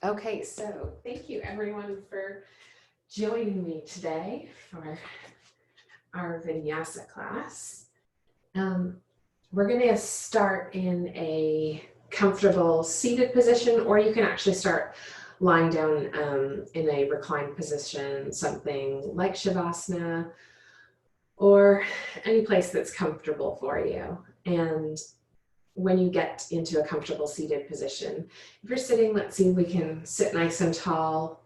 Okay, so thank you everyone for joining me today for our vinyasa class. We're going to start in a comfortable seated position, or you can actually start lying down in a reclined position, something like Shavasana, or any place that's comfortable for you. And when you get into a comfortable seated position, if you're sitting, let's see if we can sit nice and tall.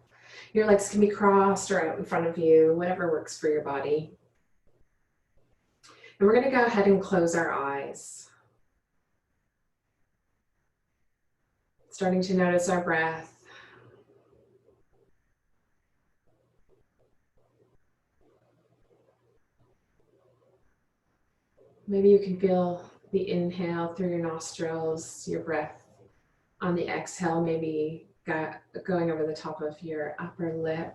Your legs can be crossed or out in front of you, whatever works for your body. And we're going to go ahead and close our eyes. Starting to notice our breath. Maybe you can feel the inhale through your nostrils, your breath on the exhale, maybe going over the top of your upper lip.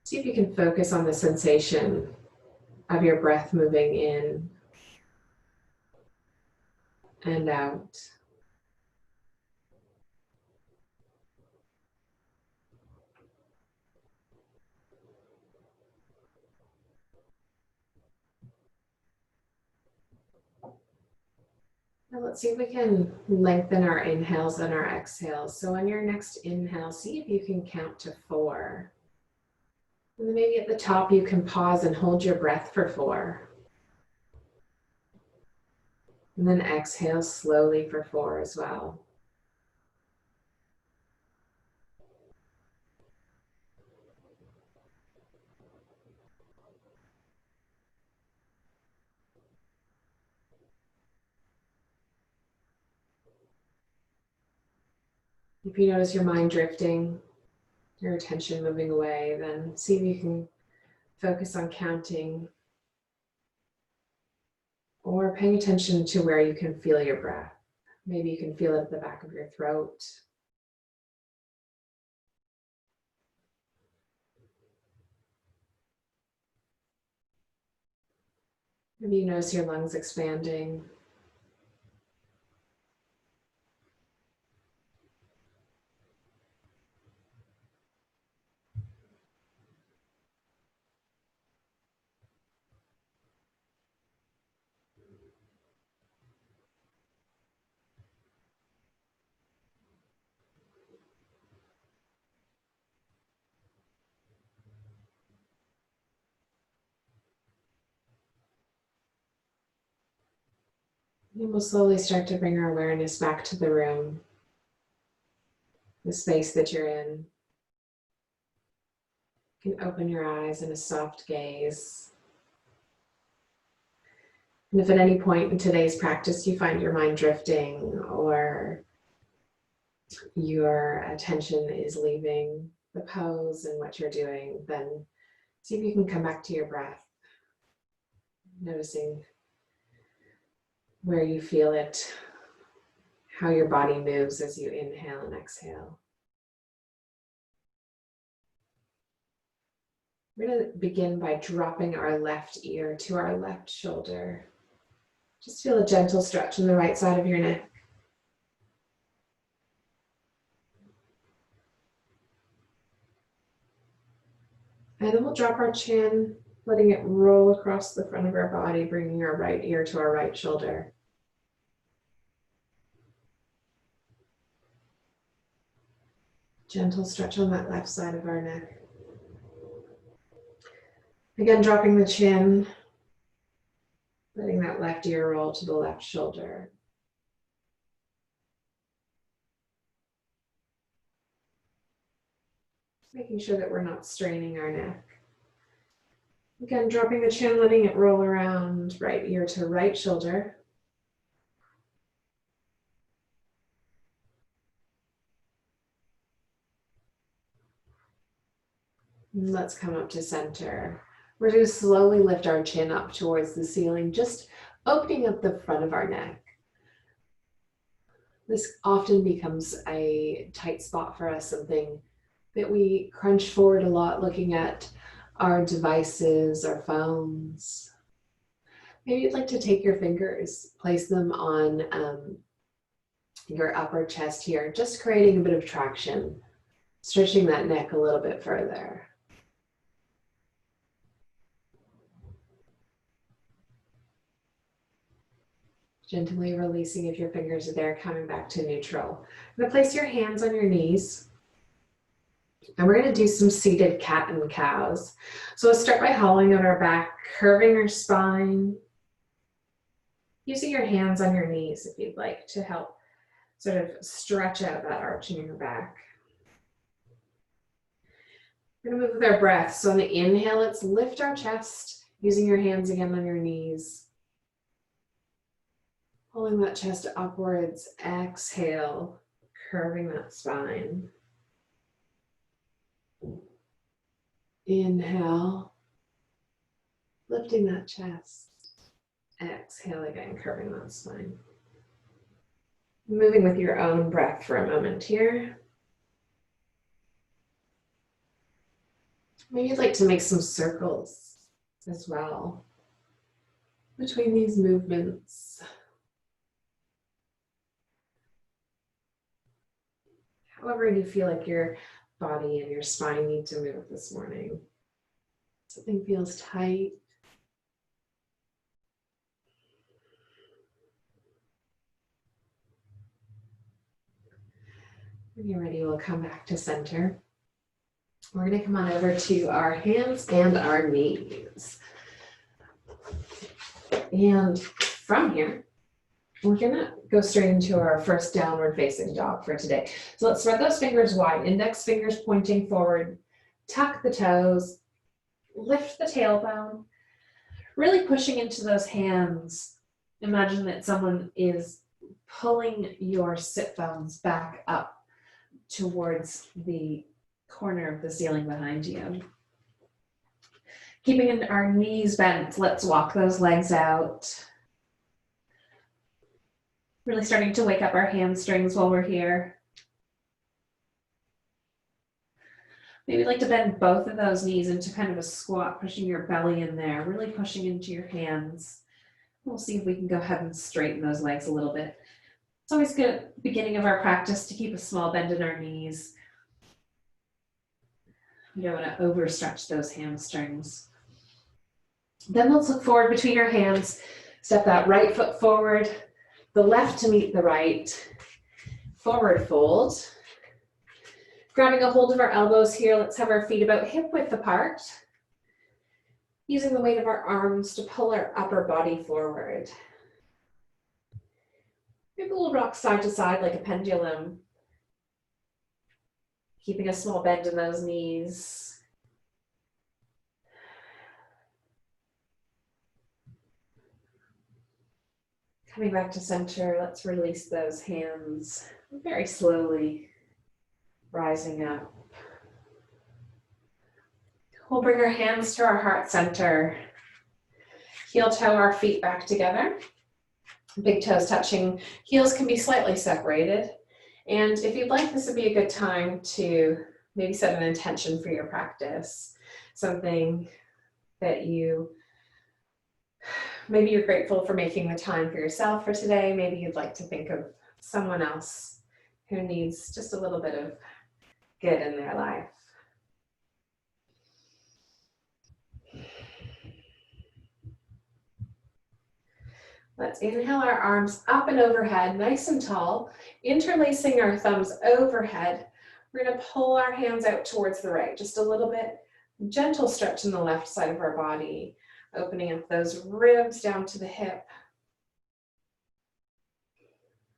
See if you can focus on the sensation of your breath moving in and out. Now let's see if we can lengthen our inhales and our exhales. So on your next inhale, see if you can count to 4. And then maybe at the top you can pause and hold your breath for 4. And then exhale slowly for 4 as well. If you notice your mind drifting, your attention moving away, then see if you can focus on counting or paying attention to where you can feel your breath. Maybe you can feel it at the back of your throat. Maybe you notice your lungs expanding. And we'll slowly start to bring our awareness back to the room, the space that you're in. You can open your eyes in a soft gaze. And if at any point in today's practice you find your mind drifting or your attention is leaving the pose and what you're doing, then see if you can come back to your breath, noticing where you feel it, how your body moves as you inhale and exhale. We're going to begin by dropping our left ear to our left shoulder. Just feel a gentle stretch on the right side of your neck. And then we'll drop our chin, letting it roll across the front of our body, bringing our right ear to our right shoulder. Gentle stretch on that left side of our neck. Again, dropping the chin, letting that left ear roll to the left shoulder. Making sure that we're not straining our neck. Again, dropping the chin, letting it roll around, right ear to right shoulder. And let's come up to center. We're going to slowly lift our chin up towards the ceiling, just opening up the front of our neck. This often becomes a tight spot for us, something that we crunch forward a lot looking at our devices, our phones. Maybe you'd like to take your fingers, place them on your upper chest here, just creating a bit of traction, stretching that neck a little bit further. Gently releasing if your fingers are there, coming back to neutral. I'm going to place your hands on your knees. And we're going to do some seated cat and cows. So let's start by hollowing out our back, curving our spine, using your hands on your knees if you'd like to help sort of stretch out that arch in your back. We're going to move with our breath. So on the inhale, let's lift our chest, using your hands again on your knees. Pulling that chest upwards. Exhale, curving that spine. Inhale, lifting that chest. Exhale again, curving that spine. Moving with your own breath for a moment here. Maybe you'd like to make some circles as well between these movements. However you feel like your body and your spine need to move this morning. Something feels tight. When you're ready, we'll come back to center. We're going to come on over to our hands and our knees. And from here, we're going to go straight into our first downward facing dog for today. So let's spread those fingers wide, index fingers pointing forward, tuck the toes, lift the tailbone, really pushing into those hands. Imagine that someone is pulling your sit bones back up towards the corner of the ceiling behind you. Keeping our knees bent, let's walk those legs out. Really starting to wake up our hamstrings while we're here. Maybe you'd like to bend both of those knees into kind of a squat, pushing your belly in there, really pushing into your hands. We'll see if we can go ahead and straighten those legs a little bit. It's always good at the beginning of our practice to keep a small bend in our knees. You don't want to overstretch those hamstrings. Then let's look forward between our hands. Step that right foot forward, the left to meet the right. Forward fold. Grabbing a hold of our elbows here, let's have our feet about hip width apart. Using the weight of our arms to pull our upper body forward. Maybe we'll rock side to side like a pendulum. Keeping a small bend in those knees. Coming back to center, let's release those hands very slowly, rising up. We'll bring our hands to our heart center. Heel toe our feet back together. Big toes touching, heels can be slightly separated. And if you'd like, this would be a good time to maybe set an intention for your practice. Something that maybe you're grateful for making the time for yourself for today. Maybe you'd like to think of someone else who needs just a little bit of good in their life. Let's inhale our arms up and overhead, nice and tall, interlacing our thumbs overhead. We're going to pull our hands out towards the right, just a little bit. Gentle stretch in the left side of our body, opening up those ribs down to the hip.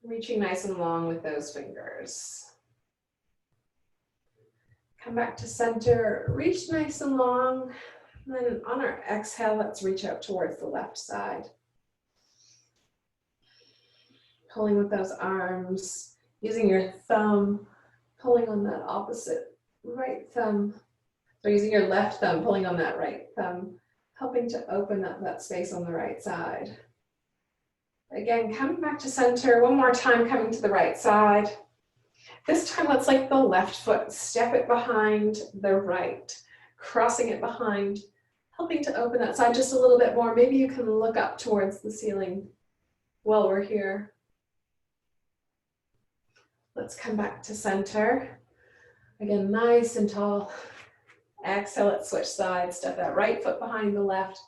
Reaching nice and long with those fingers. Come back to center, reach nice and long. And then on our exhale, let's reach out towards the left side. Pulling with those arms, using your thumb, pulling on that opposite right thumb. So using your left thumb, pulling on that right thumb, helping to open up that space on the right side. Again, coming back to center, one more time, coming to the right side. This time, let's like the left foot, step it behind the right, crossing it behind, helping to open that side just a little bit more. Maybe you can look up towards the ceiling while we're here. Let's come back to center. Again, nice and tall. Exhale, let's switch sides. Step that right foot behind the left.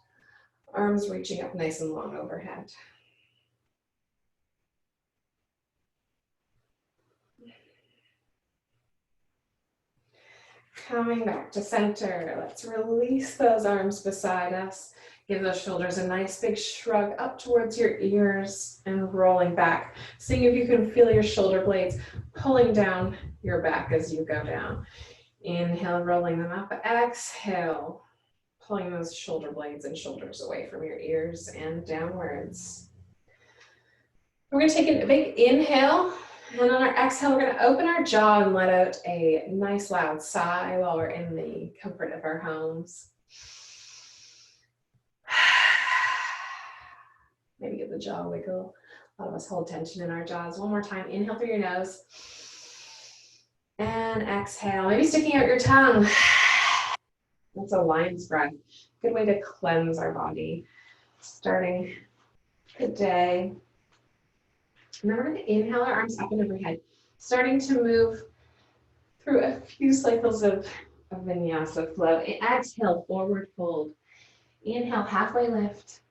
Arms reaching up nice and long overhead. Coming back to center. Let's release those arms beside us. Give those shoulders a nice big shrug up towards your ears and rolling back. Seeing if you can feel your shoulder blades pulling down your back as you go down. Inhale, rolling them up. Exhale, pulling those shoulder blades and shoulders away from your ears and downwards. We're going to take a big inhale. And on our exhale, we're going to open our jaw and let out a nice loud sigh while we're in the comfort of our homes. Maybe give the jaw a wiggle. A lot of us hold tension in our jaws. One more time. Inhale through your nose. And exhale. Maybe sticking out your tongue. That's a lion's breath. Good way to cleanse our body. Starting the day. And then we're going to inhale our arms up and overhead. Starting to move through a few cycles of vinyasa flow. Exhale, forward fold. Inhale, halfway lift.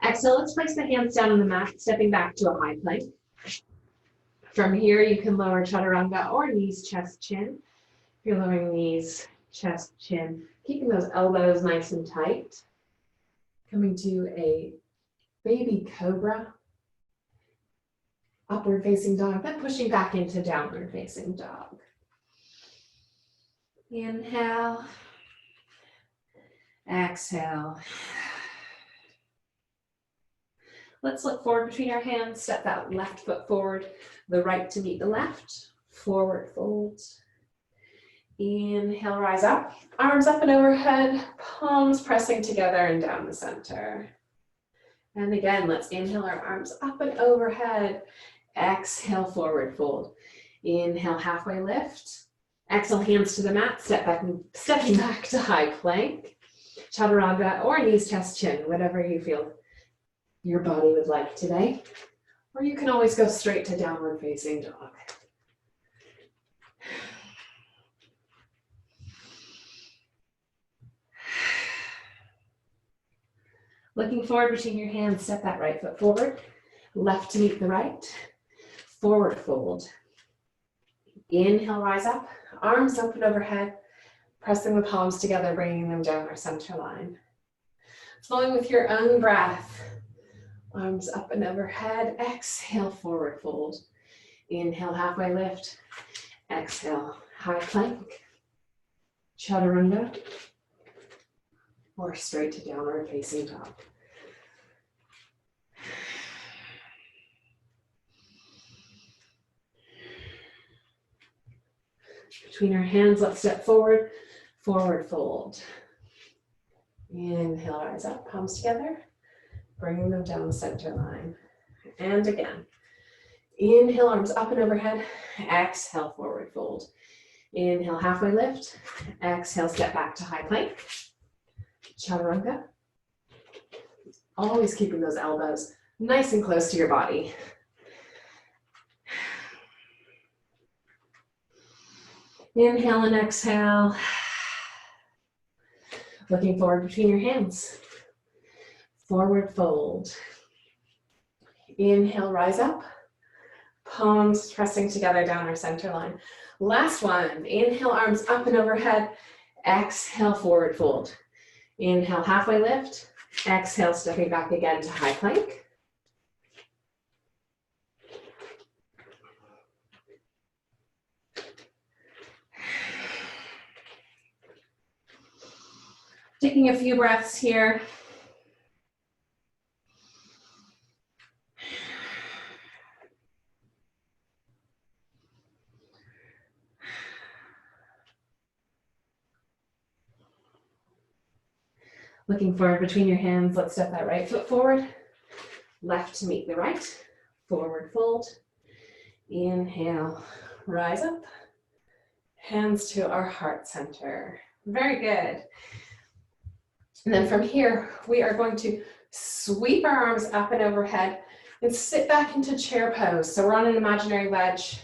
Exhale, let's place the hands down on the mat, stepping back to a high plank. From here, you can lower chaturanga or knees, chest, chin. If you're lowering knees, chest, chin, keeping those elbows nice and tight. Coming to a baby cobra. Upward facing dog, then pushing back into downward facing dog. Inhale. Exhale. Let's look forward between our hands, step that left foot forward, the right to meet the left, forward fold. Inhale, rise up, arms up and overhead, palms pressing together and down the center. And again, let's inhale our arms up and overhead, exhale, forward fold. Inhale, halfway lift, exhale, hands to the mat, stepping back to high plank, chaturanga or knees, chest, chin, whatever you feel your body would like today, or you can always go straight to downward facing dog. Looking forward between your hands, step that right foot forward, left to meet the right, forward fold. Inhale, rise up, arms up and overhead, pressing the palms together, bringing them down our center line. Flowing with your own breath. Arms up and overhead, exhale, forward fold. Inhale, halfway lift. Exhale, high plank, chaturanga, or straight to downward facing dog. Between our hands, let's step forward, forward fold. Inhale, rise up, palms together. Bringing them down the center line. And again. Inhale, arms up and overhead. Exhale, forward fold. Inhale, halfway lift. Exhale, step back to high plank. Chaturanga. Always keeping those elbows nice and close to your body. Inhale and exhale. Looking forward between your hands. Forward fold. Inhale, rise up. Palms pressing together down our center line. Last one. Inhale, arms up and overhead. Exhale, forward fold. Inhale, halfway lift. Exhale, stepping back again to high plank. Taking a few breaths here. Looking forward between your hands, let's step that right foot forward, left to meet the right, forward fold. Inhale, rise up, hands to our heart center. Very good. And then from here, we are going to sweep our arms up and overhead and sit back into chair pose. So we're on an imaginary ledge.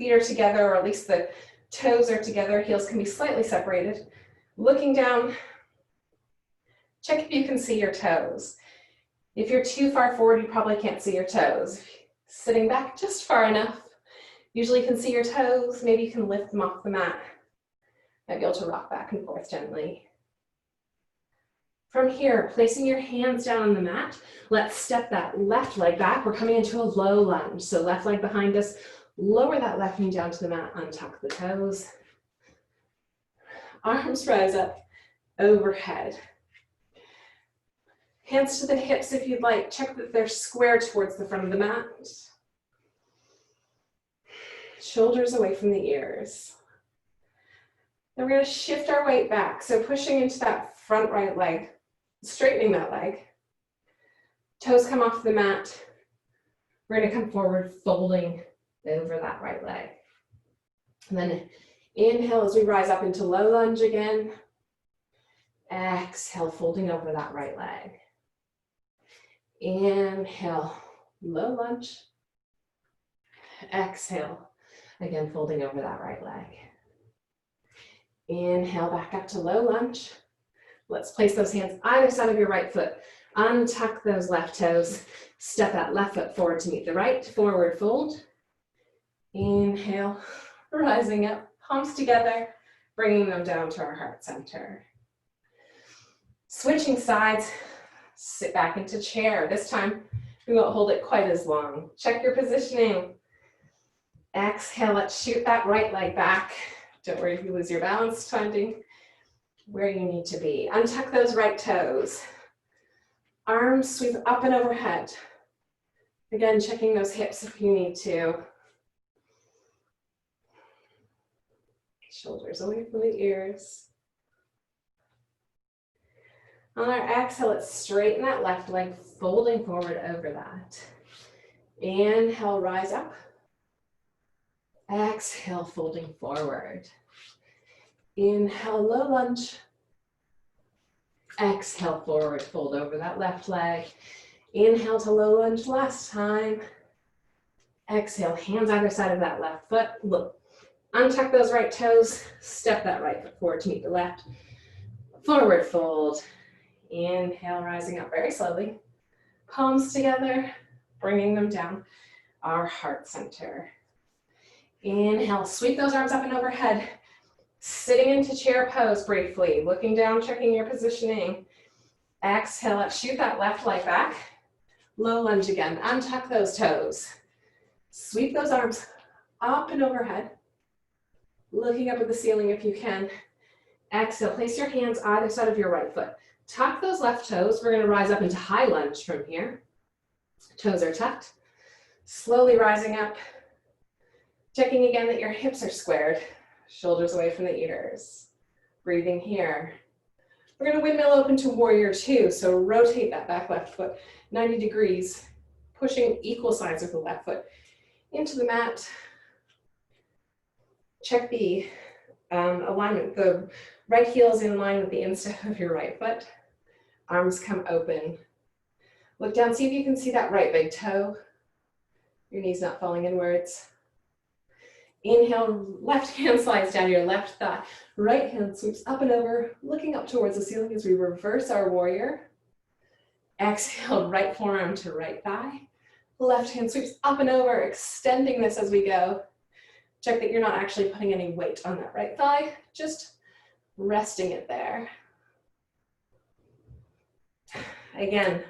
feet are together, or at least the toes are together, heels can be slightly separated. Looking down, check if you can see your toes. If you're too far forward, you probably can't see your toes. Sitting back just far enough, usually you can see your toes. Maybe you can lift them off the mat. Might be able to rock back and forth gently. From here, placing your hands down on the mat, let's step that left leg back. We're coming into a low lunge. So left leg behind us, lower that left knee down to the mat, untuck the toes. Arms rise up overhead. Hands to the hips if you'd like. Check that they're square towards the front of the mat. Shoulders away from the ears. Then we're going to shift our weight back. So pushing into that front right leg, straightening that leg. Toes come off the mat. We're going to come forward, folding over that right leg. And then inhale as we rise up into low lunge again. Exhale, folding over that right leg. Inhale, low lunge. Exhale, again folding over that right leg. Inhale, back up to low lunge. Let's place those hands either side of your right foot. Untuck those left toes. Step that left foot forward to meet the right. Forward fold. Inhale, rising up, palms together, bringing them down to our heart center. Switching sides, sit back into chair. This time, we won't hold it quite as long. Check your positioning. Exhale, let's shoot that right leg back. Don't worry if you lose your balance, finding where you need to be. Untuck those right toes. Arms sweep up and overhead. Again, checking those hips if you need to. Shoulders away from the ears. On our exhale, let's straighten that left leg, folding forward over that. Inhale, rise up. Exhale, folding forward. Inhale, low lunge. Exhale, forward, fold over that left leg. Inhale to low lunge last time. Exhale, hands either side of that left foot. Look, untuck those right toes. Step that right foot forward to meet the left. Forward fold. Inhale, rising up very slowly. Palms together, bringing them down our heart center. Inhale, sweep those arms up and overhead. Sitting into chair pose briefly, looking down, checking your positioning. Exhale, let's shoot that left leg back. Low lunge again, untuck those toes. Sweep those arms up and overhead. Looking up at the ceiling if you can. Exhale, place your hands either side of your right foot. Tuck those left toes. We're going to rise up into high lunge from here. Toes are tucked. Slowly rising up. Checking again that your hips are squared. Shoulders away from the ears. Breathing here. We're going to windmill open to warrior two. So rotate that back left foot 90 degrees. Pushing equal sides with the left foot into the mat. Check the alignment. The right heel is in line with the instep of your right foot. Arms come open. Look down, see if you can see that right big toe. Your knees not falling inwards. Inhale, left hand slides down your left thigh. Right hand sweeps up and over, looking up towards the ceiling as we reverse our warrior. Exhale, right forearm to right thigh. Left hand sweeps up and over, extending this as we go. Check that you're not actually putting any weight on that right thigh, just resting it there. Again,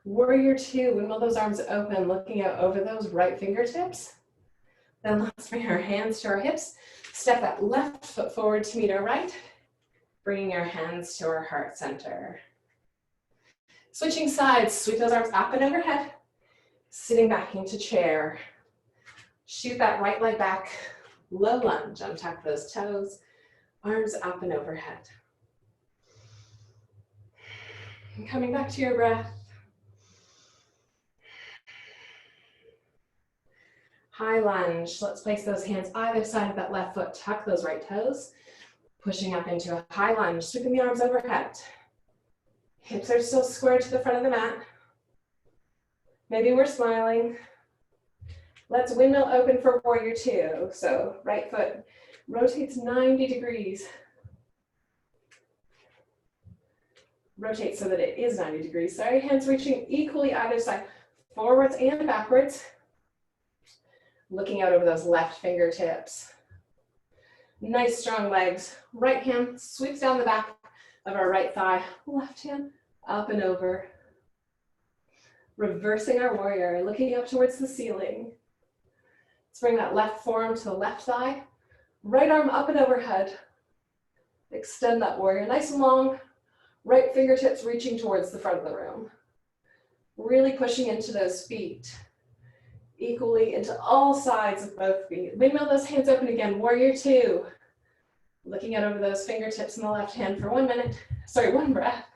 warrior two, windmill those arms open, looking out over those right fingertips. Then let's bring our hands to our hips. Step that left foot forward to meet our right, bringing our hands to our heart center. Switching sides, sweep those arms up and overhead, sitting back into chair. Shoot that right leg back, low lunge, untuck those toes, arms up and overhead. And coming back to your breath. High lunge, let's place those hands either side of that left foot, tuck those right toes, pushing up into a high lunge, sweeping the arms overhead. Hips are still squared to the front of the mat. Maybe we're smiling. Let's windmill open for warrior two. So right foot rotates 90 degrees. Rotate so that it is 90 degrees. Sorry, hands reaching equally either side, forwards and backwards. Looking out over those left fingertips. Nice strong legs. Right hand sweeps down the back of our right thigh. Left hand up and over. Reversing our warrior, looking up towards the ceiling. Let's bring that left forearm to the left thigh. Right arm up and overhead. Extend that warrior, nice and long. Right fingertips reaching towards the front of the room. Really pushing into those feet. Equally into all sides of both feet. Windmill those hands open again, warrior two. Looking out over those fingertips in the left hand for 1 minute. Sorry, 1 breath.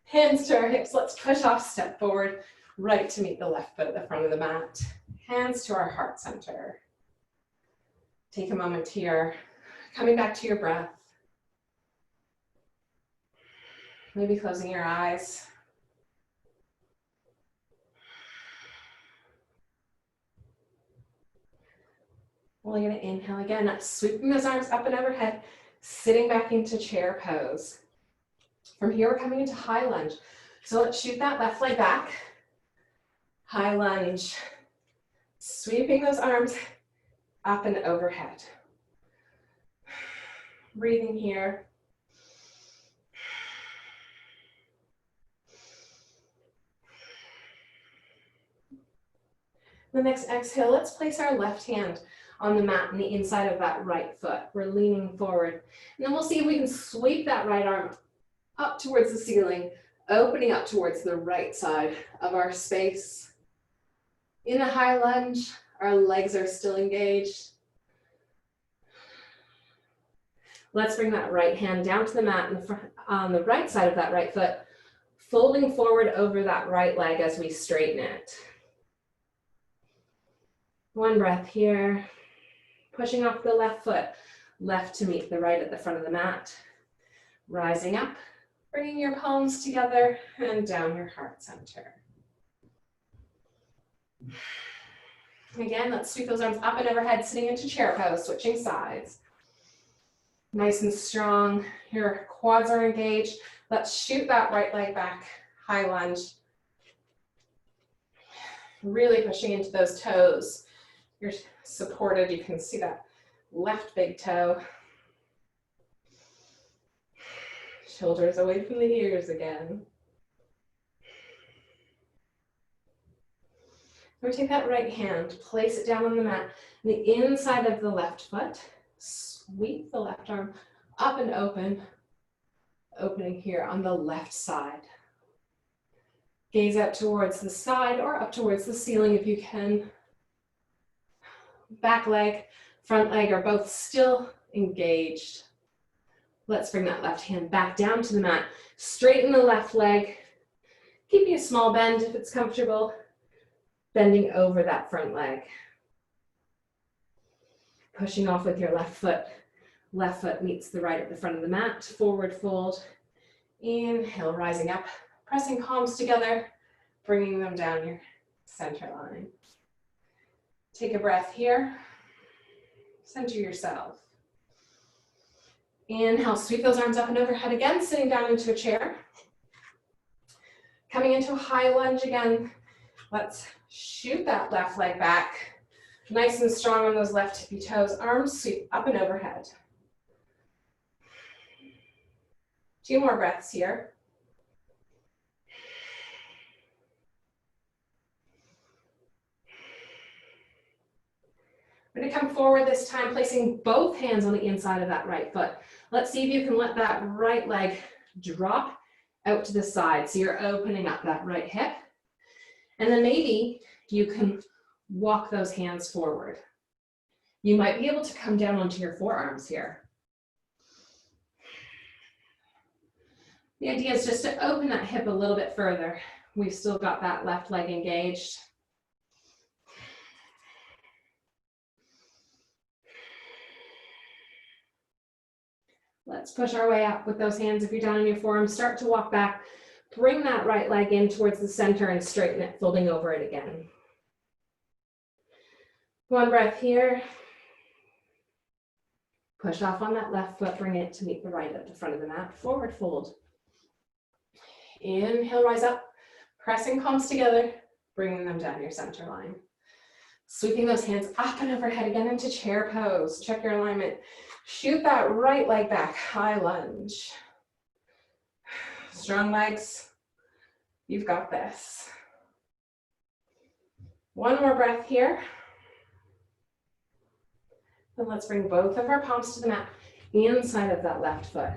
Hands to our hips, let's push off, step forward. Right to meet the left foot at the front of the mat. Hands to our heart center. Take a moment here, coming back to your breath. Maybe closing your eyes. We're going to inhale again, sweeping those arms up and overhead, sitting back into chair pose. From here, we're coming into high lunge. So let's shoot that left leg back. High lunge. Sweeping those arms up and overhead. Breathing here. The next exhale, let's place our left hand on the mat on the inside of that right foot. We're leaning forward. And then we'll see if we can sweep that right arm up towards the ceiling, opening up towards the right side of our space. In a high lunge, our legs are still engaged. Let's bring that right hand down to the mat in the front, on the right side of that right foot, folding forward over that right leg as we straighten it. 1 breath here, pushing off the left foot, left to meet the right at the front of the mat. Rising up, bringing your palms together and down your heart center. Again, let's sweep those arms up and overhead, sitting into chair pose, switching sides. Nice and strong, your quads are engaged. Let's shoot that right leg back, high lunge. Really pushing into those toes. You're supported, you can see that left big toe. Shoulders away from the ears again. We're going to take that right hand, place it down on the mat, the inside of the left foot, sweep the left arm up and open, opening here on the left side. Gaze out towards the side or up towards the ceiling if you can. Back leg, front leg are both still engaged. Let's bring that left hand back down to the mat. Straighten the left leg, keeping a small bend if it's comfortable, bending over that front leg. Pushing off with your left foot meets the right at the front of the mat, forward fold. Inhale, rising up, pressing palms together, bringing them down your center line. Take a breath here, center yourself. Inhale, sweep those arms up and overhead again, sitting down into a chair. Coming into a high lunge again, let's shoot that left leg back. Nice and strong on those left tippy toes, arms sweep up and overhead. 2 more breaths here. We're going to come forward this time, placing both hands on the inside of that right foot. Let's see if you can let that right leg drop out to the side. So you're opening up that right hip. And then maybe you can walk those hands forward. You might be able to come down onto your forearms here. The idea is just to open that hip a little bit further. We've still got that left leg engaged. Let's push our way up with those hands. If you're down on your forearms, start to walk back. Bring that right leg in towards the center and straighten it, folding over it again. One breath here. Push off on that left foot, bring it to meet the right at the front of the mat. Forward fold. Inhale, rise up, pressing palms together, bringing them down your center line. Sweeping those hands up and overhead again into chair pose. Check your alignment. Shoot that right leg back, high lunge. Strong legs, you've got this. One more breath here. And let's bring both of our palms to the mat, inside of that left foot.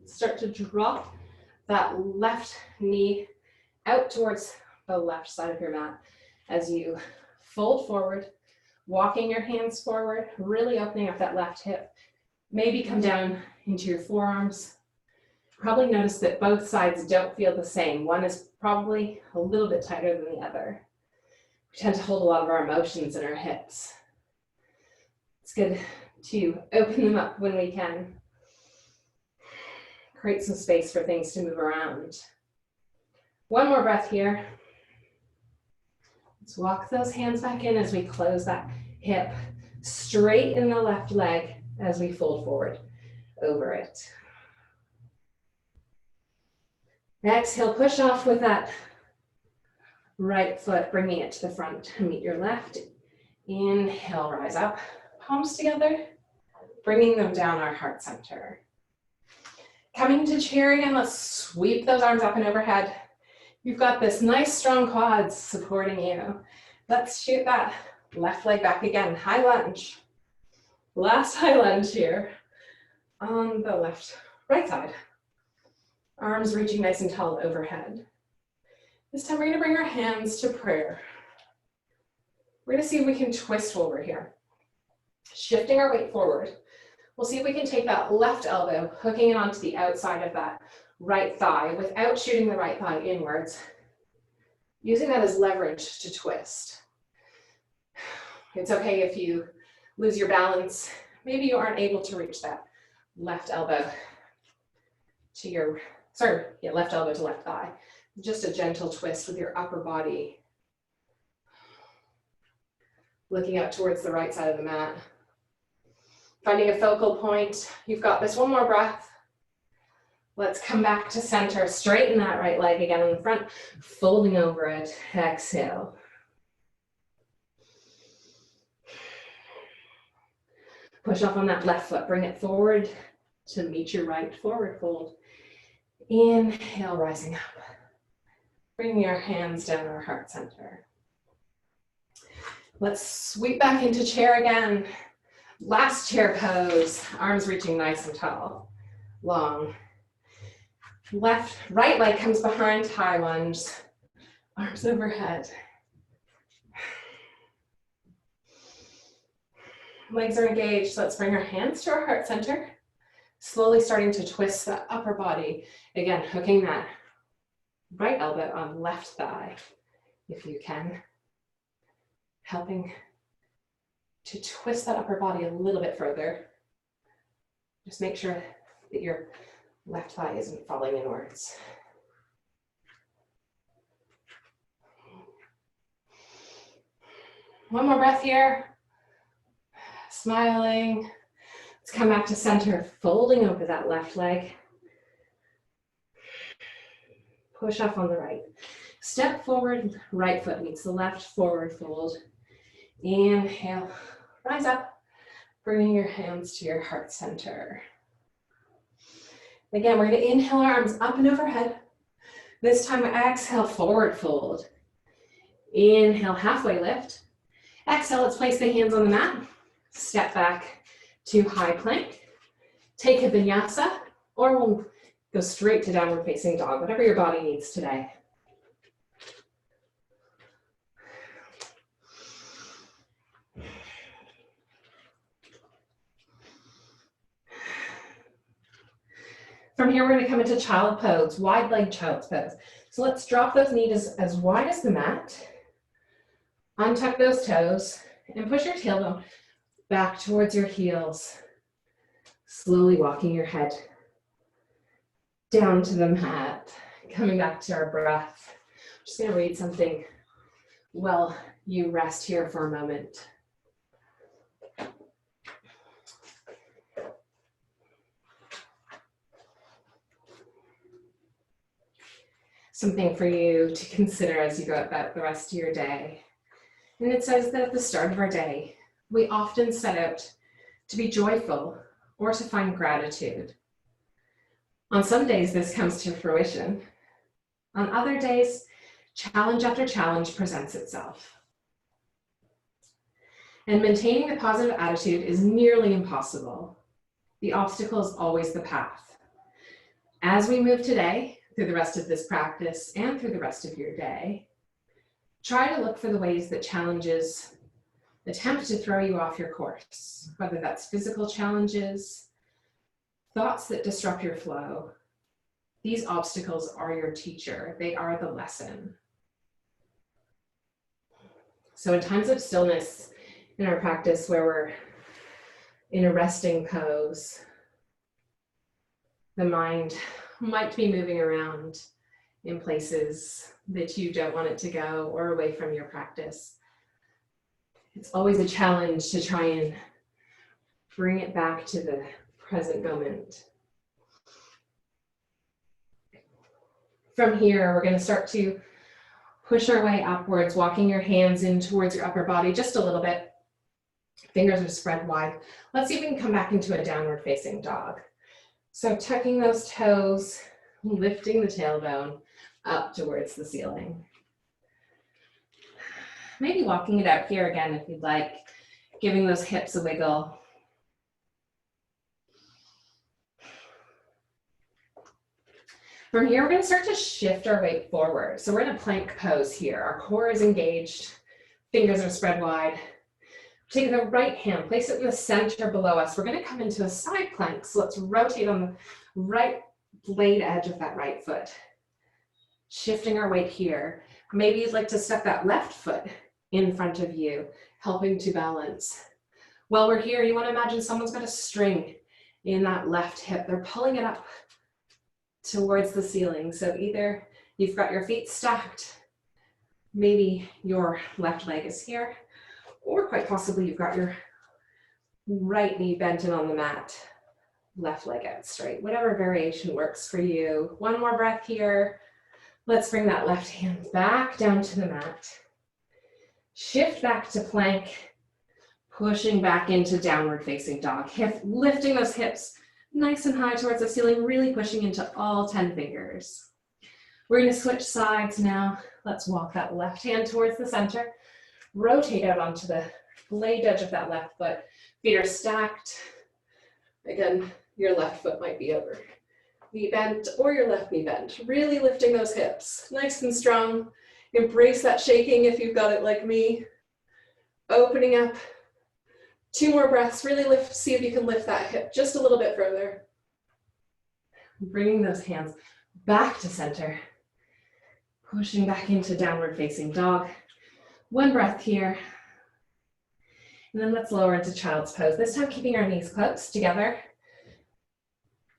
Start to drop that left knee out towards the left side of your mat as you fold forward, walking your hands forward, really opening up that left hip. Maybe come down into your forearms. Probably notice that both sides don't feel the same. One is probably a little bit tighter than the other. We tend to hold a lot of our emotions in our hips. It's good to open them up when we can. Create some space for things to move around. One more breath here. Let's walk those hands back in as we close that hip. Straighten the left leg as we fold forward over it. Exhale, push off with that right foot, bringing it to the front to meet your left. Inhale, rise up, palms together, bringing them down our heart center. Coming to chair again, let's sweep those arms up and overhead. You've got this nice strong quads supporting you. Let's shoot that left leg back again, high lunge. Last high lunge here on the right side. Arms reaching nice and tall overhead. This time we're gonna bring our hands to prayer. We're gonna see if we can twist forward here. Shifting our weight forward. We'll see if we can take that left elbow, hooking it onto the outside of that right thigh without shooting the right thigh inwards. Using that as leverage to twist. It's okay if you lose your balance. Maybe you aren't able to reach that left elbow to your, left elbow to left thigh. Just a gentle twist with your upper body. Looking up towards the right side of the mat. Finding a focal point. You've got this. One more breath. Let's come back to center. Straighten that right leg again in the front. Folding over it. Exhale. Push off on that left foot. Bring it forward to meet your right. Forward fold. Inhale, rising up. Bring your hands down our heart center. Let's sweep back into chair again. Last chair pose. Arms reaching nice and tall. Long. Right leg comes behind, high lunge. Arms overhead. Legs are engaged. Let's bring our hands to our heart center. Slowly starting to twist the upper body. Again, hooking that right elbow on left thigh, if you can. Helping to twist that upper body a little bit further. Just make sure that your left thigh isn't falling inwards. One more breath here. Smiling. Let's come back to center, folding over that left leg. Push off on the right. Step forward, right foot meets the left, forward fold. Inhale, rise up, bringing your hands to your heart center. Again, we're gonna inhale our arms up and overhead. This time, exhale, forward fold. Inhale, halfway lift. Exhale, let's place the hands on the mat. Step back to high plank. Take a vinyasa, or we'll go straight to downward facing dog, whatever your body needs today. From here, we're going to come into child pose, wide leg child's pose. So let's drop those knees as wide as the mat. Untuck those toes and push your tailbone back towards your heels. Slowly walking your head down to the mat. Coming back to our breath. I'm just going to read something while you rest here for a moment. something for you to consider as you go about the rest of your day. And it says that at the start of our day, we often set out to be joyful or to find gratitude. On some days, this comes to fruition. On other days, challenge after challenge presents itself. And maintaining a positive attitude is nearly impossible. The obstacle is always the path. As we move today, through the rest of this practice and through the rest of your day, try to look for the ways that challenges attempt to throw you off your course, whether that's physical challenges, thoughts that disrupt your flow. These obstacles are your teacher. They are the lesson. So in times of stillness in our practice where we're in a resting pose, the mind might be moving around in places that you don't want it to go or away from your practice. It's always a challenge to try and bring it back to the present moment. From here, we're going to start to push our way upwards, walking your hands in towards your upper body just a little bit. Fingers are spread wide. Let's see if we can come back into a downward facing dog. So tucking those toes, lifting the tailbone up towards the ceiling. Maybe walking it out here again if you'd like, giving those hips a wiggle. From here, we're going to start to shift our weight forward. So we're in a plank pose here. Our core is engaged, fingers are spread wide. Take the right hand, place it in the center below us. We're going to come into a side plank. So let's rotate on the right blade edge of that right foot. Shifting our weight here. Maybe you'd like to step that left foot in front of you, helping to balance. While we're here, you want to imagine someone's got a string in that left hip. They're pulling it up towards the ceiling. So either you've got your feet stacked, maybe your left leg is here, or quite possibly you've got your right knee bent in on the mat, left leg out straight. Whatever variation works for you. One more breath here. Let's bring that left hand back down to the mat. Shift back to plank, pushing back into downward facing dog. Lifting those hips nice and high towards the ceiling, really pushing into all 10 fingers. We're going to switch sides now. Let's walk that left hand towards the center. Rotate out onto the blade edge of that left foot. Feet are stacked. Again, your left foot might be over knee bent or your left knee bent. Really lifting those hips, nice and strong. Embrace that shaking if you've got it like me. Opening up. 2 more breaths, really lift, see if you can lift that hip just a little bit further. Bringing those hands back to center. Pushing back into downward facing dog. 1 breath here. And then let's lower into child's pose. This time keeping our knees close together.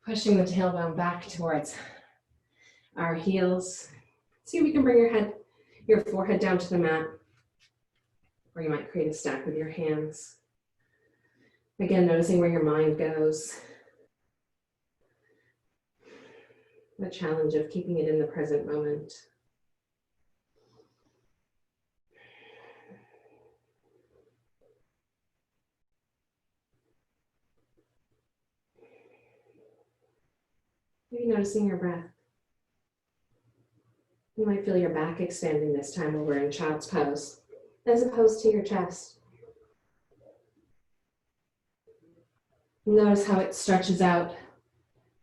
Pushing the tailbone back towards our heels. See if you can bring your forehead down to the mat. Or you might create a stack with your hands. Again, noticing where your mind goes. The challenge of keeping it in the present moment. Maybe noticing your breath. You might feel your back expanding this time while we're in child's pose, as opposed to your chest. Notice how it stretches out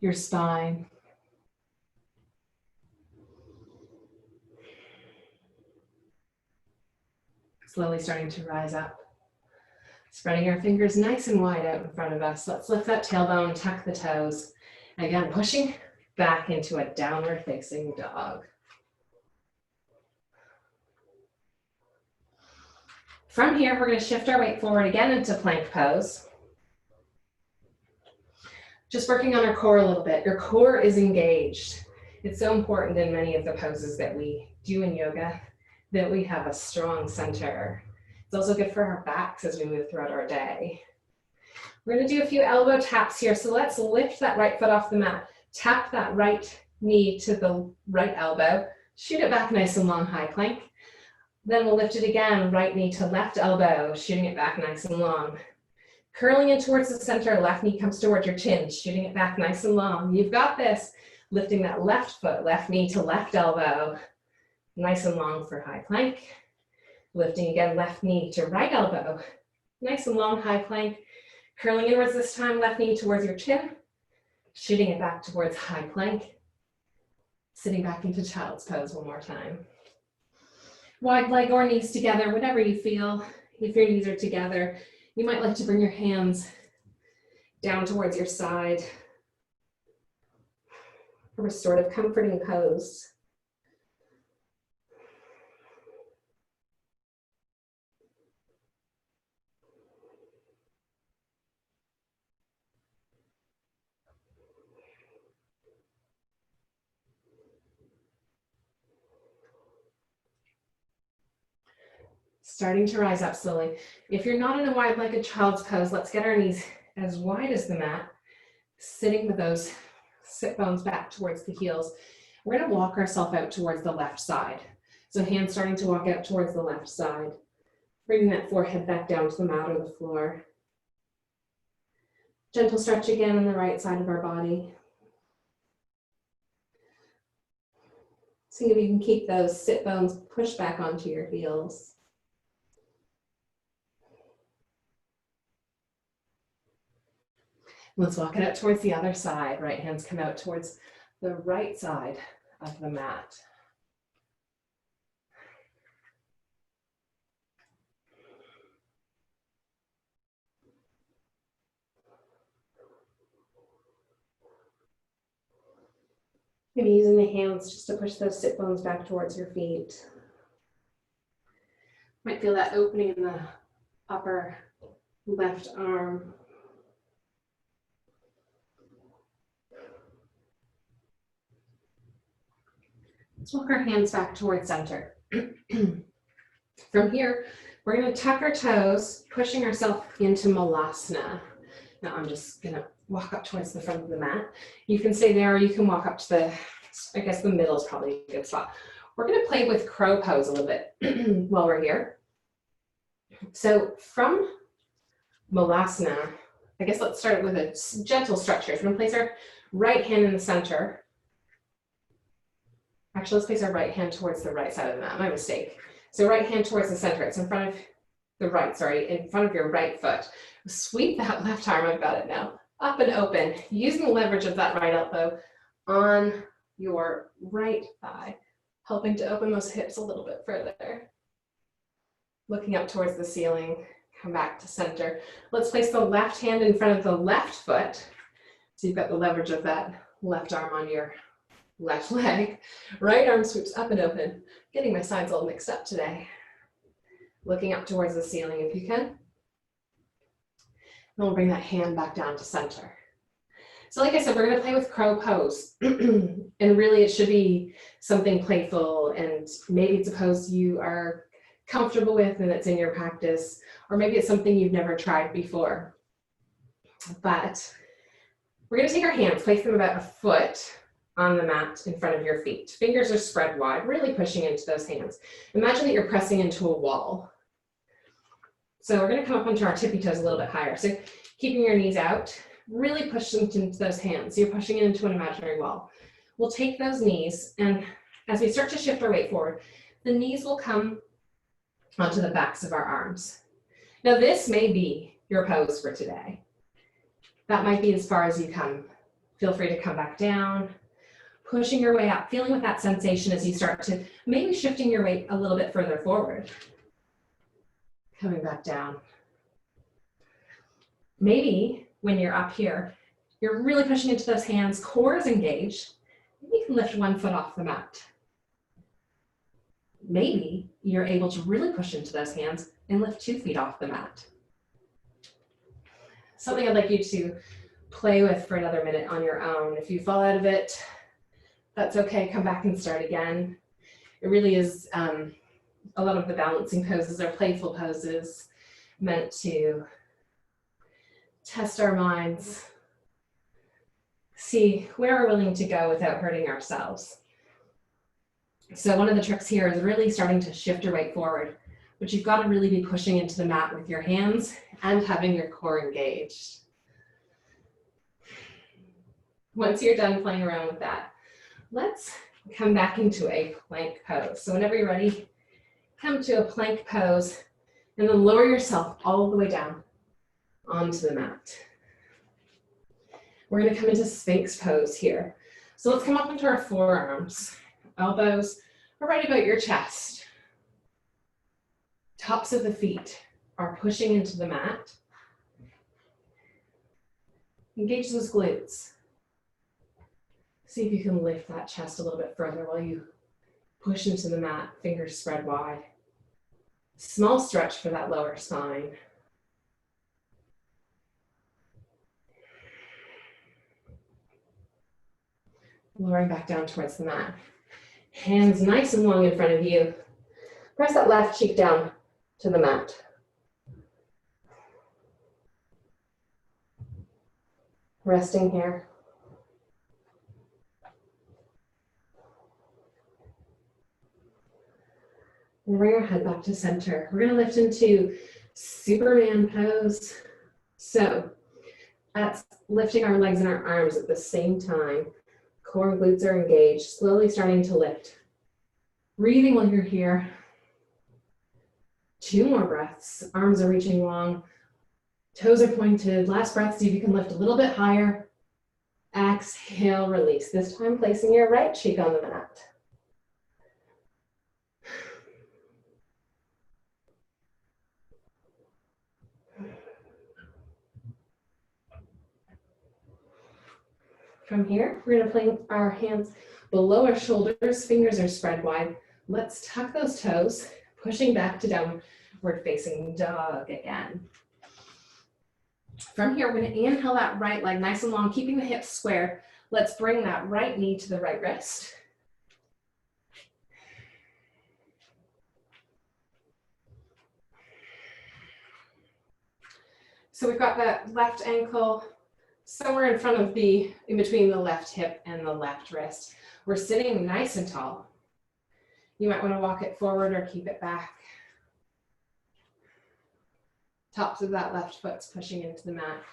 your spine. Slowly starting to rise up. Spreading our fingers nice and wide out in front of us. Let's lift that tailbone, tuck the toes. Again, pushing back into a downward facing dog. From here, we're going to shift our weight forward again into plank pose. Just working on our core a little bit. Your core is engaged. It's so important in many of the poses that we do in yoga that we have a strong center. It's also good for our backs as we move throughout our day. We're going to do a few elbow taps here. So let's lift that right foot off the mat. Tap that right knee to the right elbow. shoot it back nice and long, high plank. Then we'll lift it again, right knee to left elbow, shooting it back nice and long. Curling in towards the center, left knee comes towards your chin, shooting it back nice and long. You've got this. Lifting that left foot, left knee to left elbow, nice and long for high plank. Lifting again, left knee to right elbow, nice and long, high plank. Curling inwards this time, left knee towards your chin, shooting it back towards high plank. Sitting back into child's pose one more time. Wide leg or knees together, whatever you feel. If your knees are together, you might like to bring your hands down towards your side. A restorative comforting pose. Starting to rise up slowly. If you're not in a wide-legged child's pose, let's get our knees as wide as the mat, sitting with those sit bones back towards the heels. We're going to walk ourselves out towards the left side. So hands starting to walk out towards the left side. Bringing that forehead back down to the mat or the floor. Gentle stretch again on the right side of our body. See if you can keep those sit bones pushed back onto your heels. Let's walk it out towards the other side. Right hands come out towards the right side of the mat. Maybe using the hands just to push those sit bones back towards your feet. Might feel that opening in the upper left arm. Let's walk our hands back towards center. From here, we're going to tuck our toes, pushing ourselves into Malasana. Now I'm just going to walk up towards the front of the mat. You can stay there, or you can walk up to the, I guess the middle is probably a good spot. We're going to play with crow pose a little bit while we're here. So from Malasana, I guess let's start with a gentle stretch here. So we're going to place our right hand in the center. Actually, let's place our right hand towards the right side of the mat. My mistake. So right hand towards the center. It's in front of the right, sorry, in front of your right foot. Sweep that left arm, I've got it now, up and open, using the leverage of that right elbow on your right thigh, helping to open those hips a little bit further. Looking up towards the ceiling, come back to center. Let's place the left hand in front of the left foot. So you've got the leverage of that left arm on your left leg. Right arm sweeps up and open. Getting my sides all mixed up today. Looking up towards the ceiling if you can. Then we'll bring that hand back down to center. So like I said, we're going to play with crow pose. And really it should be something playful, and maybe it's a pose you are comfortable with and it's in your practice, or maybe it's something you've never tried before. But we're going to take our hands, place them about a foot on the mat in front of your feet. Fingers are spread wide, really pushing into those hands. Imagine that you're pressing into a wall. So we're going to come up onto our tippy toes a little bit higher. So keeping your knees out, really push them into those hands. You're pushing it into an imaginary wall. We'll take those knees, and as we start to shift our weight forward, the knees will come onto the backs of our arms. Now this may be your pose for today. That might be as far as you come. Feel free to come back down, pushing your way up, feeling with that sensation as you start to maybe shifting your weight a little bit further forward. Coming back down. Maybe when you're up here, you're really pushing into those hands, core is engaged. You can lift one foot off the mat. Maybe you're able to really push into those hands and lift 2 feet off the mat. Something I'd like you to play with for another minute on your own. If you fall out of it, that's okay, come back and start again. It really is, a lot of the balancing poses are playful poses meant to test our minds, see where we're willing to go without hurting ourselves. So one of the tricks here is really starting to shift your weight forward, but you've got to really be pushing into the mat with your hands and having your core engaged. Once you're done playing around with that, let's come back into a plank pose. So whenever you're ready, come to a plank pose and then lower yourself all the way down onto the mat. We're going to come into Sphinx pose here. So let's come up into our forearms. Elbows are right about your chest. Tops of the feet are pushing into the mat. Engage those glutes. See if you can lift that chest a little bit further while you push into the mat, fingers spread wide. Small stretch for that lower spine. Lowering back down towards the mat. Hands nice and long in front of you. Press that left cheek down to the mat. Resting here. And bring our head back to center. We're going to lift into Superman pose. So that's lifting our legs and our arms at the same time. Core and glutes are engaged, slowly starting to lift. Breathing while you're here. 2 more breaths. Arms are reaching long. Toes are pointed. Last breath, see if you can lift a little bit higher. Exhale, release. This time placing your right cheek on the mat. From here, we're going to place our hands below our shoulders, fingers are spread wide. Let's tuck those toes, pushing back to downward facing dog again. From here, we're going to inhale that right leg nice and long, keeping the hips square. Let's bring that right knee to the right wrist. So we've got that left ankle somewhere in front of in between the left hip and the left wrist. We're sitting nice and tall. You might want to walk it forward or keep it back. Tops of that left foot's pushing into the mat.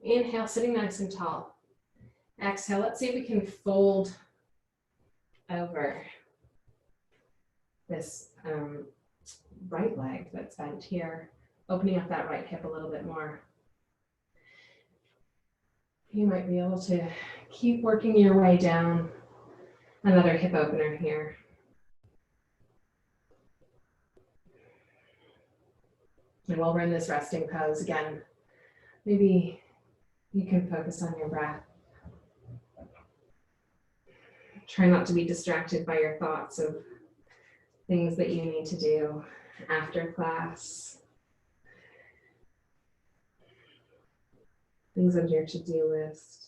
Inhale, sitting nice and tall. Exhale, let's see if we can fold over this right leg that's bent here, opening up that right hip a little bit more. You might be able to keep working your way down. Another hip opener here. And while we're in this resting pose, again, maybe you can focus on your breath. Try not to be distracted by your thoughts of things that you need to do after class. Things on your to-do list.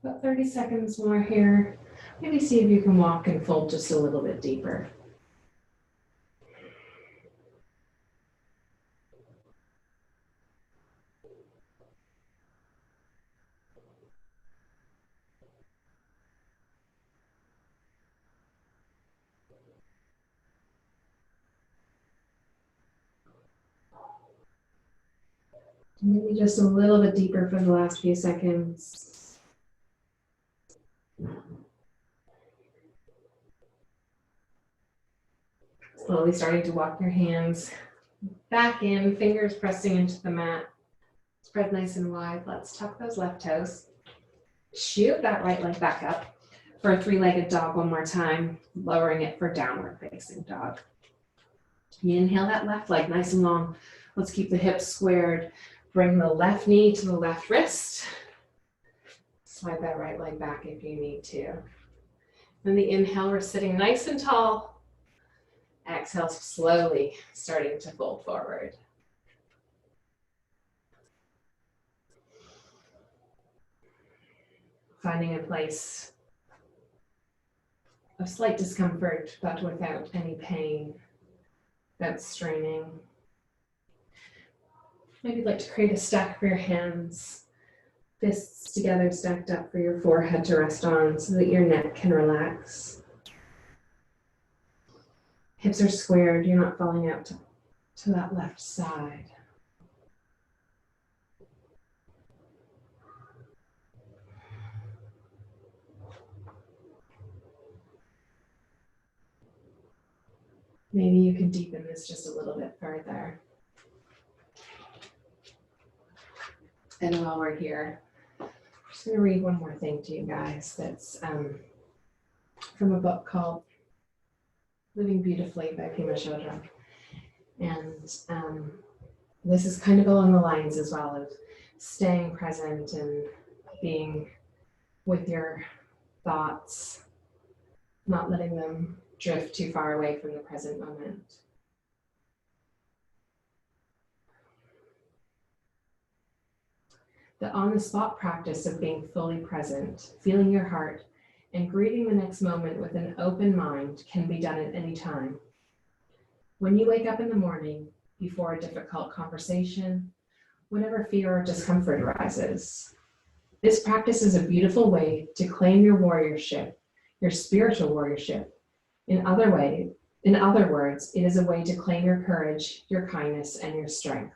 About 30 seconds more here. Maybe see if you can walk and fold just a little bit deeper. Maybe just a little bit deeper for the last few seconds. Slowly starting to walk your hands back in, fingers pressing into the mat. Spread nice and wide. Let's tuck those left toes. Shoot that right leg back up for a 3-legged dog one more time, lowering it for downward facing dog. You inhale that left leg nice and long. Let's keep the hips squared. Bring the left knee to the left wrist. Slide that right leg back if you need to. Then the inhale, we're sitting nice and tall. Exhale, slowly starting to fold forward. Finding a place of slight discomfort, but without any pain. without straining. Maybe you'd like to create a stack for your hands, fists together stacked up for your forehead to rest on so that your neck can relax. Hips are squared, you're not falling out to that left side. Maybe you can deepen this just a little bit further. And while we're here, I'm just going to read one more thing to you guys that's from a book called Living Beautifully by Pema Chodron. And this is kind of along the lines as well of staying present and being with your thoughts, not letting them drift too far away from the present moment. The on-the-spot practice of being fully present, feeling your heart, and greeting the next moment with an open mind can be done at any time. When you wake up in the morning, before a difficult conversation, whenever fear or discomfort arises, this practice is a beautiful way to claim your warriorship, your spiritual warriorship. In other words, it is a way to claim your courage, your kindness, and your strength.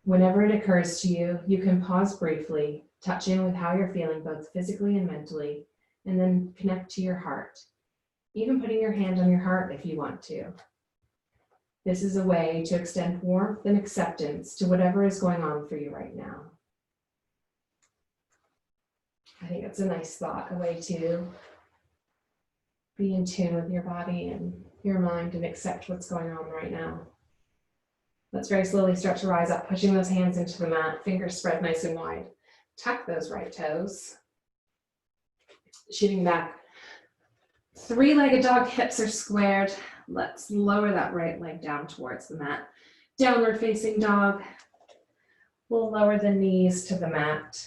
Whenever it occurs to you, you can pause briefly, touch in with how you're feeling both physically and mentally, and then connect to your heart, even putting your hand on your heart if you want to. This is a way to extend warmth and acceptance to whatever is going on for you right now. I think it's a nice thought, a way to be in tune with your body and your mind and accept what's going on right now. Let's very slowly start to rise up, pushing those hands into the mat, fingers spread nice and wide. Tuck those right toes. Shooting back. Three-legged dog, hips are squared. Let's lower that right leg down towards the mat. Downward facing dog. We'll lower the knees to the mat.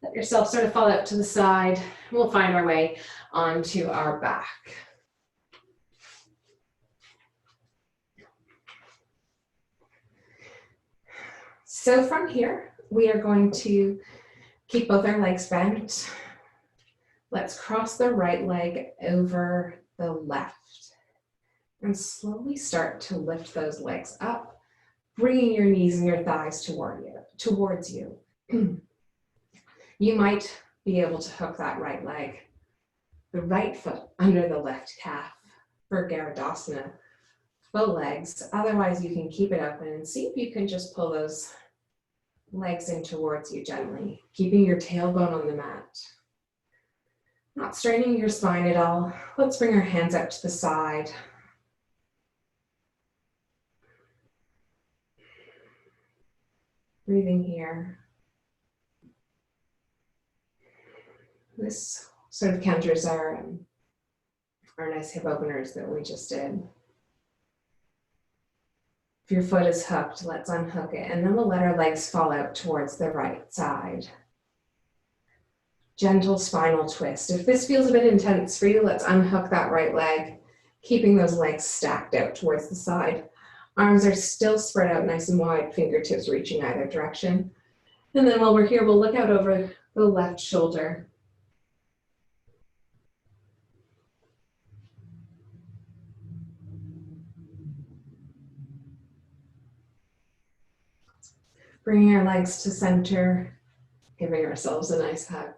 Let yourself sort of fall out to the side. We'll find our way onto our back. So from here, we are going to keep both our legs bent. Let's cross the right leg over the left and slowly start to lift those legs up, bringing your knees and your thighs towards you. You might be able to hook that right leg, the right foot under the left calf for Garudasana, full legs. Otherwise, you can keep it open and see if you can just pull those legs in towards you gently, keeping your tailbone on the mat. Not straining your spine at all. Let's bring our hands out to the side. Breathing here. This sort of counters our nice hip openers that we just did. If your foot is hooked, let's unhook it, and then we'll let our legs fall out towards the right side. Gentle spinal twist. If this feels a bit intense for you, let's unhook that right leg, keeping those legs stacked out towards the side. Arms are still spread out nice and wide, fingertips reaching either direction. And then while we're here, we'll look out over the left shoulder. Bringing our legs to center, giving ourselves a nice hug.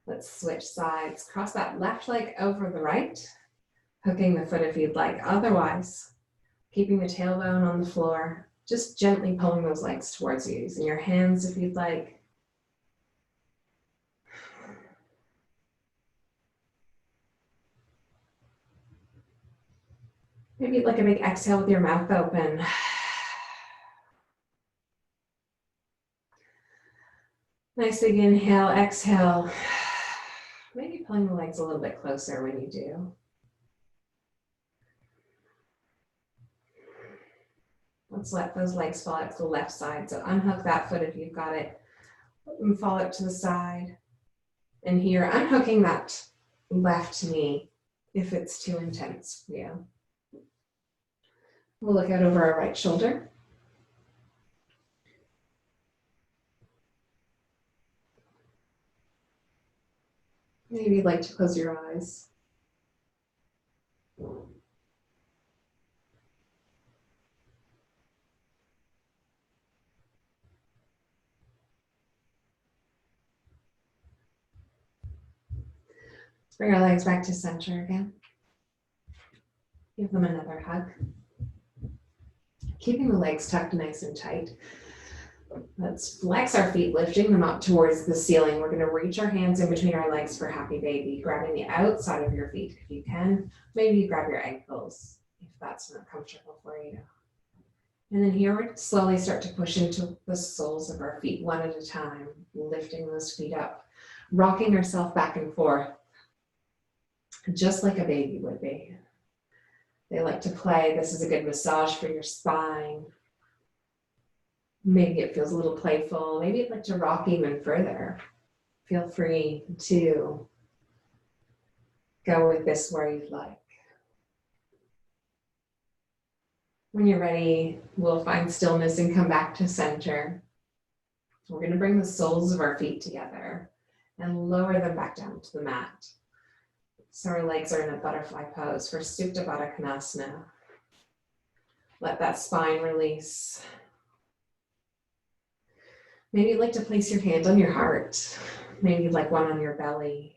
Let's switch sides. Cross that left leg over the right, hooking the foot if you'd like. Otherwise, keeping the tailbone on the floor, just gently pulling those legs towards you, using your hands if you'd like. Maybe you'd like a big exhale with your mouth open. Nice big inhale, exhale. Maybe pulling the legs a little bit closer when you do. Let's let those legs fall out to the left side. So unhook that foot if you've got it. Let them fall out to the side. And here, unhooking that left knee if it's too intense for you. We'll look out over our right shoulder. Maybe you'd like to close your eyes. Let's bring our legs back to center again. Give them another hug. Keeping the legs tucked nice and tight. Let's flex our feet, lifting them up towards the ceiling. We're going to reach our hands in between our legs for happy baby, grabbing the outside of your feet if you can. Maybe you grab your ankles if that's not comfortable for you. And then here we slowly start to push into the soles of our feet one at a time, lifting those feet up, rocking ourselves back and forth, just like a baby would be. They like to play. This is a good massage for your spine. Maybe it feels a little playful. Maybe you'd like to rock even further. Feel free to go with this where you'd like. When you're ready, we'll find stillness and come back to center. We're going to bring the soles of our feet together and lower them back down to the mat. So our legs are in a butterfly pose for Supta Baddha Konasana. Let that spine release. Maybe you'd like to place your hand on your heart. Maybe you'd like one on your belly.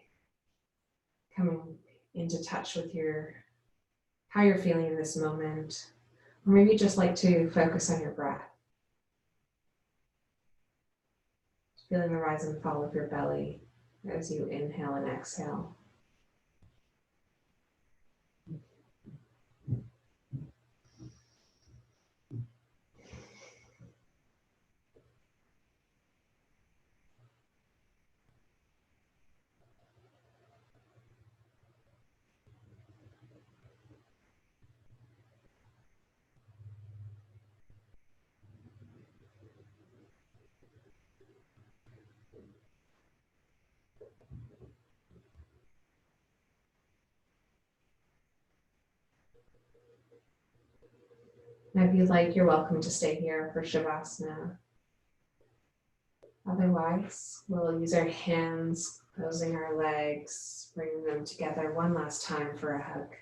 Coming into touch with how you're feeling in this moment. Or maybe you just like to focus on your breath. Feeling the rise and fall of your belly as you inhale and exhale. And if you'd like, you're welcome to stay here for Shavasana. Otherwise, we'll use our hands, closing our legs, bringing them together one last time for a hug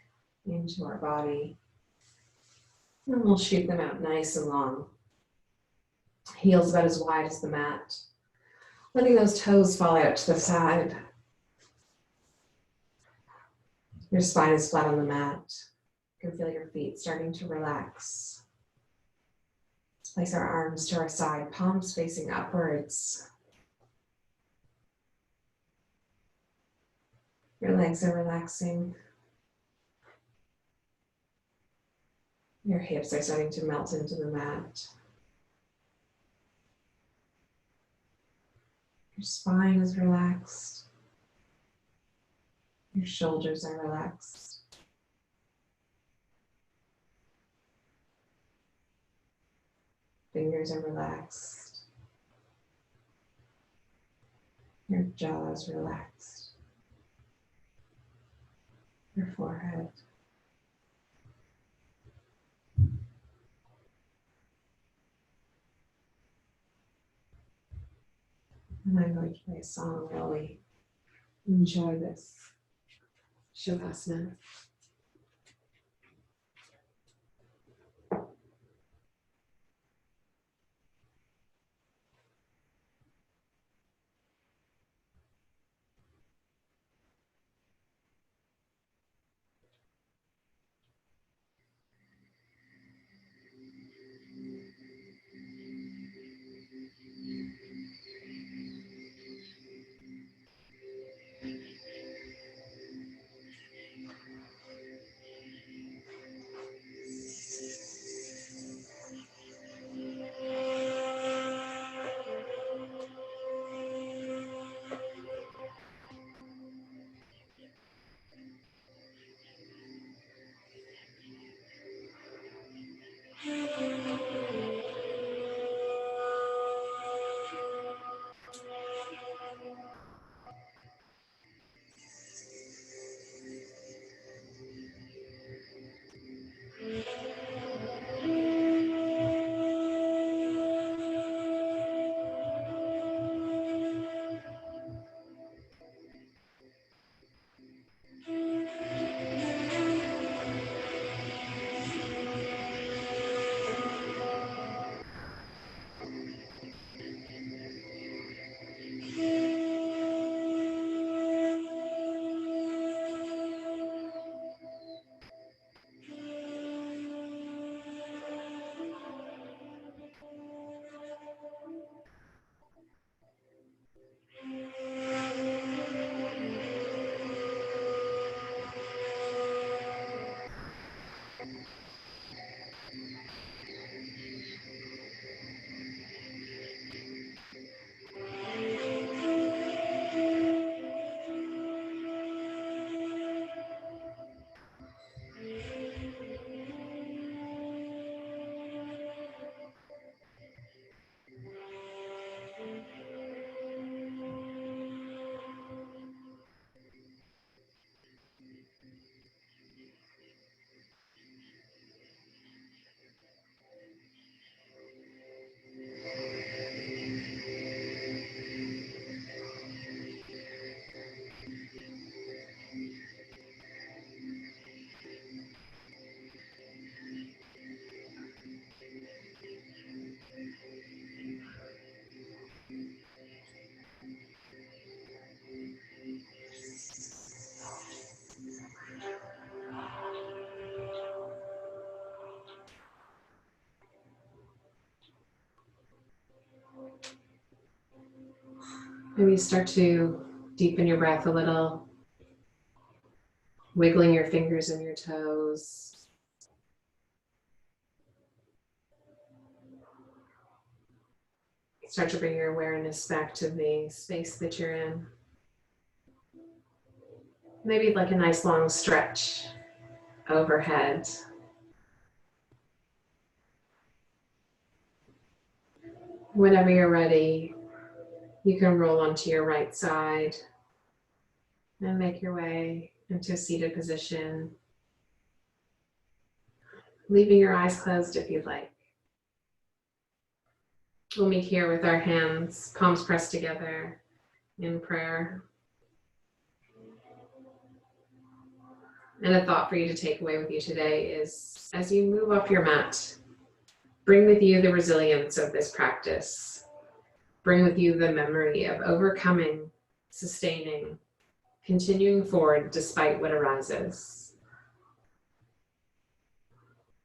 into our body. And we'll shoot them out nice and long. Heels about as wide as the mat. Letting those toes fall out to the side. Your spine is flat on the mat. You can feel your feet starting to relax. Let's place our arms to our side, palms facing upwards. Your legs are relaxing. Your hips are starting to melt into the mat. Your spine is relaxed. Your shoulders are relaxed. Fingers are relaxed. Your jaw is relaxed. Your forehead. And I'm going to play a song while we enjoy this Shavasana. Maybe start to deepen your breath a little, wiggling your fingers and your toes. Start to bring your awareness back to the space that you're in. Maybe like a nice long stretch overhead. Whenever you're ready, you can roll onto your right side and make your way into a seated position, leaving your eyes closed if you'd like. We'll meet here with our hands, palms pressed together in prayer. And a thought for you to take away with you today is, as you move off your mat, bring with you the resilience of this practice. Bring with you the memory of overcoming, sustaining, continuing forward despite what arises.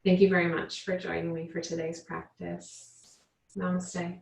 Thank you very much for joining me for today's practice. Namaste.